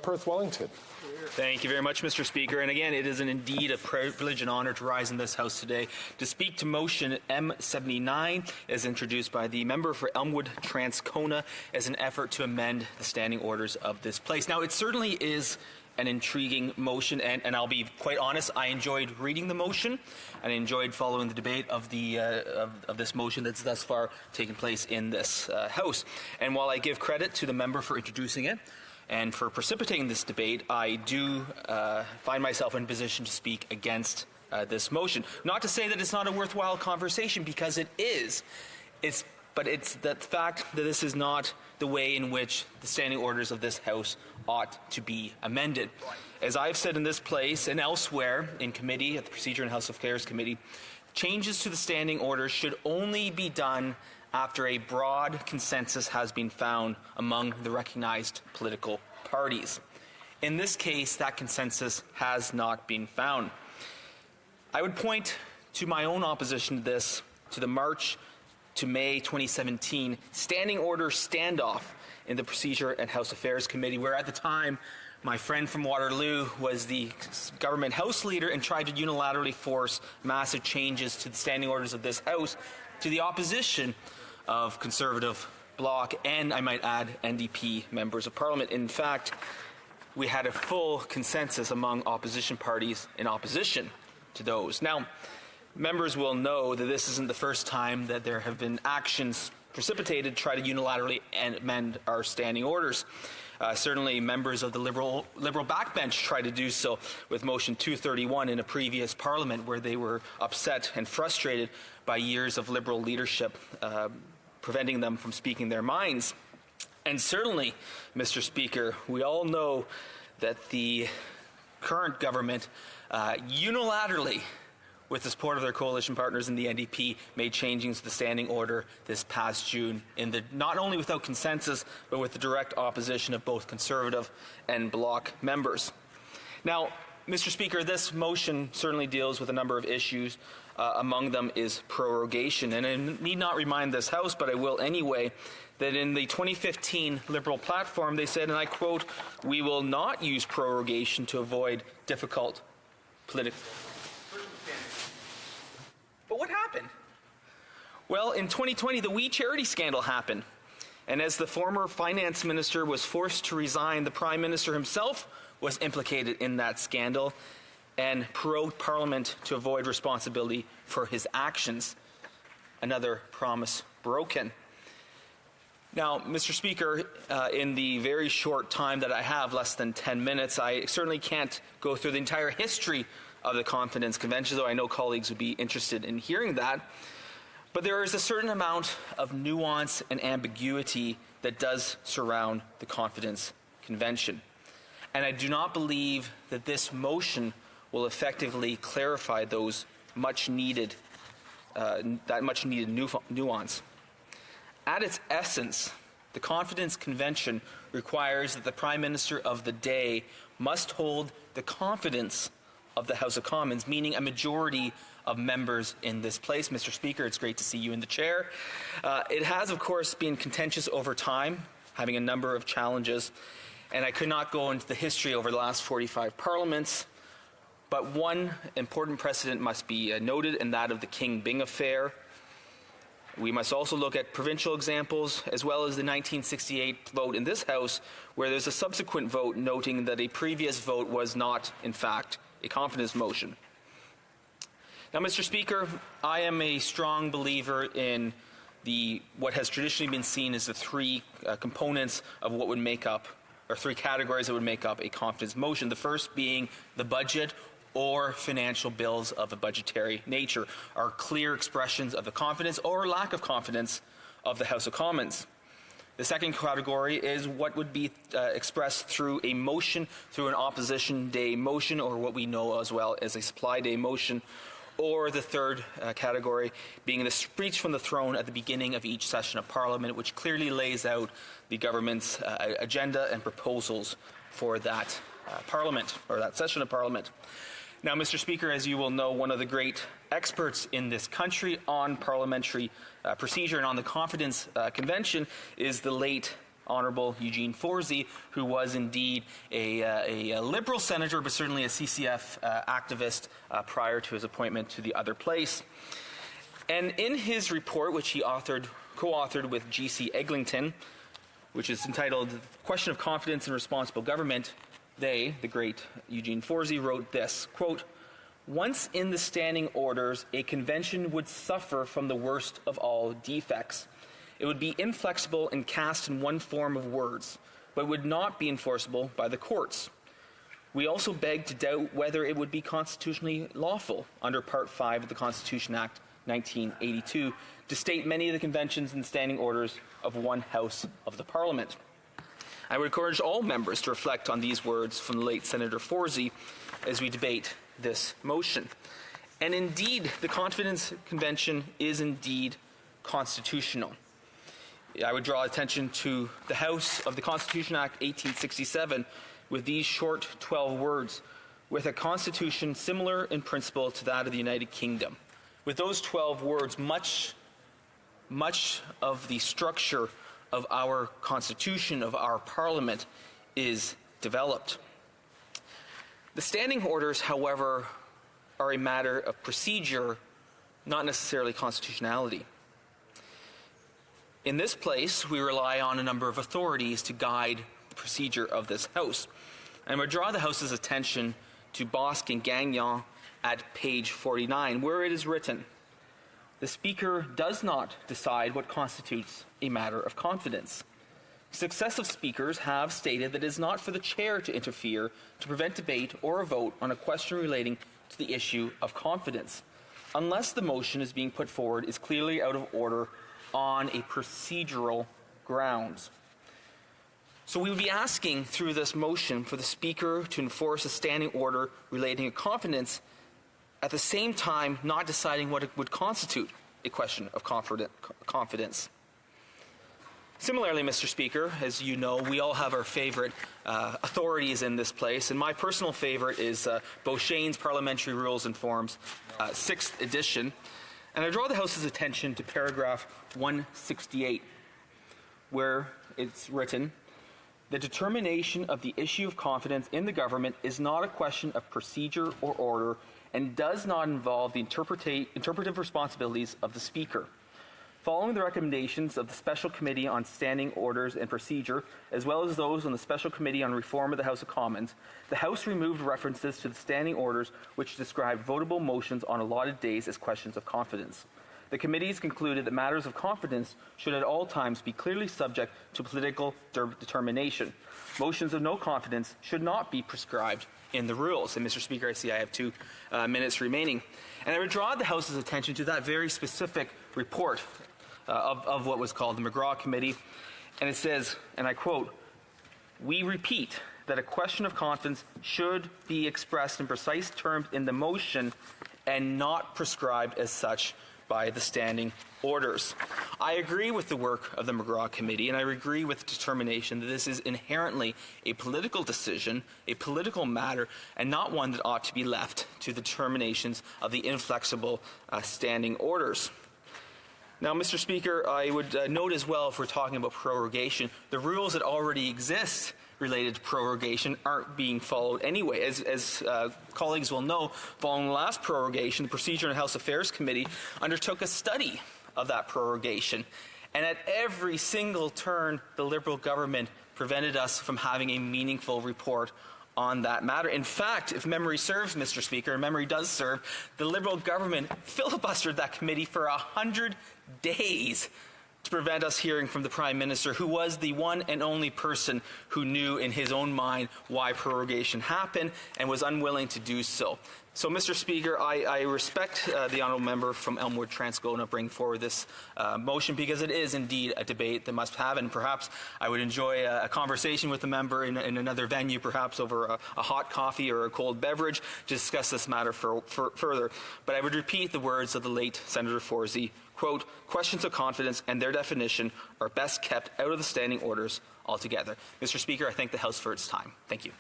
Perth Wellington. Thank you very much, Mr. Speaker. And again, it is indeed a privilege and honor to rise in this House today to speak to motion M79 as introduced by the member for Elmwood Transcona as an effort to amend the standing orders of this place. Now, it certainly is an intriguing motion, and I'll be quite honest, I enjoyed reading the motion and I enjoyed following the debate of the of this motion that's thus far taken place in this House. And while I give credit to the member for introducing it and for precipitating this debate, I do find myself in position to speak against this motion. Not to say that it's not a worthwhile conversation, because it is. But it's the fact that this is not the way in which the standing orders of this House ought to be amended. As I've said in this place and elsewhere in committee, at the Procedure and House Affairs Committee, changes to the standing orders should only be done after a broad consensus has been found among the recognized political parties. In this case, that consensus has not been found. I would point to my own opposition to this, to the March to May 2017 standing order standoff in the Procedure and House Affairs Committee, where at the time my friend from Waterloo was the government House leader and tried to unilaterally force massive changes to the standing orders of this House to the opposition of Conservative Bloc and, I might add, NDP members of Parliament. In fact, we had a full consensus among opposition parties in opposition to those. Now, members will know that this isn't the first time that there have been actions precipitated to try to unilaterally amend our standing orders. Certainly, members of the Liberal backbench tried to do so with Motion 231 in a previous Parliament, where they were upset and frustrated by years of Liberal leadership preventing them from speaking their minds. And certainly, Mr. Speaker, we all know that the current government unilaterally, with the support of their coalition partners in the NDP, made changes to the standing order this past June, not only without consensus, but with the direct opposition of both Conservative and Bloc members. Now, Mr. Speaker, this motion certainly deals with a number of issues. Among them is prorogation. And I need not remind this House, but I will anyway, that in the 2015 Liberal platform, they said, and I quote, "We will not use prorogation to avoid difficult political." But what happened? Well, in 2020, the We Charity scandal happened. And as the former finance minister was forced to resign, the Prime Minister himself was implicated in that scandal and prorogued Parliament to avoid responsibility for his actions. Another promise broken. Now, Mr. Speaker, in the very short time that I have, less than 10 minutes, I certainly can't go through the entire history of the Confidence Convention, though I know colleagues would be interested in hearing that. But there is a certain amount of nuance and ambiguity that does surround the Confidence Convention. And I do not believe that this motion will effectively clarify those much-needed nuance. At its essence, the Confidence Convention requires that the Prime Minister of the day must hold the confidence of the House of Commons, meaning a majority of members in this place. Mr. Speaker, it's great to see you in the chair. It has, of course, been contentious over time, having a number of challenges, and I could not go into the history over the last 45 parliaments, but one important precedent must be noted, and that of the King Byng affair. We must also look at provincial examples, as well as the 1968 vote in this House, where there's a subsequent vote noting that a previous vote was not, in fact, a confidence motion. Now, Mr. Speaker, I am a strong believer in what has traditionally been seen as the three components of what would make up, or three categories that would make up a confidence motion. The first being the budget or financial bills of a budgetary nature are clear expressions of the confidence or lack of confidence of the House of Commons. The second category is what would be expressed through a motion, through an opposition day motion, or what we know as well as a supply day motion, or the third category being the speech from the throne at the beginning of each session of Parliament, which clearly lays out the government's agenda and proposals for that Parliament, or that session of Parliament. Now, Mr. Speaker, as you will know, one of the great experts in this country on parliamentary procedure and on the Confidence Convention is the late Honourable Eugene Forsey, who was indeed a Liberal senator, but certainly a CCF activist prior to his appointment to the other place. And in his report, which he co-authored with G.C. Eglinton, which is entitled Question of Confidence in Responsible Government, the great Eugene Forsey, wrote this, quote, "Once in the standing orders, a convention would suffer from the worst of all defects. It would be inflexible and cast in one form of words, but would not be enforceable by the courts. We also beg to doubt whether it would be constitutionally lawful under Part 5 of the Constitution Act 1982 to state many of the conventions and standing orders of one House of the Parliament." I would encourage all members to reflect on these words from the late Senator Forsey as we debate this motion. And indeed, the Confidence Convention is indeed constitutional. I would draw attention to the House of the Constitution Act 1867 with these short 12 words, with a constitution similar in principle to that of the United Kingdom. With those 12 words, much of the structure of our constitution, of our parliament, is developed. The standing orders, however, are a matter of procedure, not necessarily constitutionality. In this place, we rely on a number of authorities to guide the procedure of this House. And I would draw the House's attention to Bosque and Gagnon at page 49, where it is written, "The Speaker does not decide what constitutes a matter of confidence. Successive Speakers have stated that it is not for the Chair to interfere to prevent debate or a vote on a question relating to the issue of confidence, unless the motion is being put forward is clearly out of order on a procedural grounds." So we would be asking through this motion for the Speaker to enforce a standing order relating to confidence, at the same time not deciding what it would constitute a question of confidence. Similarly, Mr. Speaker, as you know, we all have our favorite authorities in this place, and my personal favorite is Beauchene's Parliamentary Rules and Forms, 6th edition. And I draw the House's attention to paragraph 168, where it's written, "The determination of the issue of confidence in the government is not a question of procedure or order and does not involve the interpretive responsibilities of the Speaker. Following the recommendations of the Special Committee on Standing Orders and Procedure, as well as those on the Special Committee on Reform of the House of Commons, the House removed references to the standing orders which describe votable motions on allotted days as questions of confidence. The committees concluded that matters of confidence should at all times be clearly subject to political determination. Motions of no confidence should not be prescribed in the rules." And Mr. Speaker, I see I have 2 minutes remaining. And I would draw the House's attention to that very specific report of what was called the McGraw Committee. And it says, and I quote, "We repeat that a question of confidence should be expressed in precise terms in the motion and not prescribed as such by the standing orders." I agree with the work of the McGraw Committee, and I agree with the determination that this is inherently a political decision, a political matter, and not one that ought to be left to the determinations of the inflexible standing orders. Now, Mr. Speaker, I would note as well, if we're talking about prorogation, the rules that already exist related to prorogation aren't being followed anyway. As colleagues will know, following the last prorogation, the Procedure and House Affairs Committee undertook a study of that prorogation. And at every single turn, the Liberal government prevented us from having a meaningful report on that matter. In fact, if memory serves, Mr. Speaker, and memory does serve, the Liberal government filibustered that committee for 100 days to prevent us hearing from the Prime Minister, who was the one and only person who knew in his own mind why prorogation happened and was unwilling to do so. So, Mr. Speaker, I respect the honourable member from Elmwood Transcona bring forward this motion, because it is indeed a debate that must have, and perhaps I would enjoy a conversation with the member in another venue, perhaps over a hot coffee or a cold beverage, to discuss this matter further. But I would repeat the words of the late Senator Forsey, quote, "Questions of confidence and their definition are best kept out of the standing orders altogether." Mr. Speaker, I thank the House for its time. Thank you.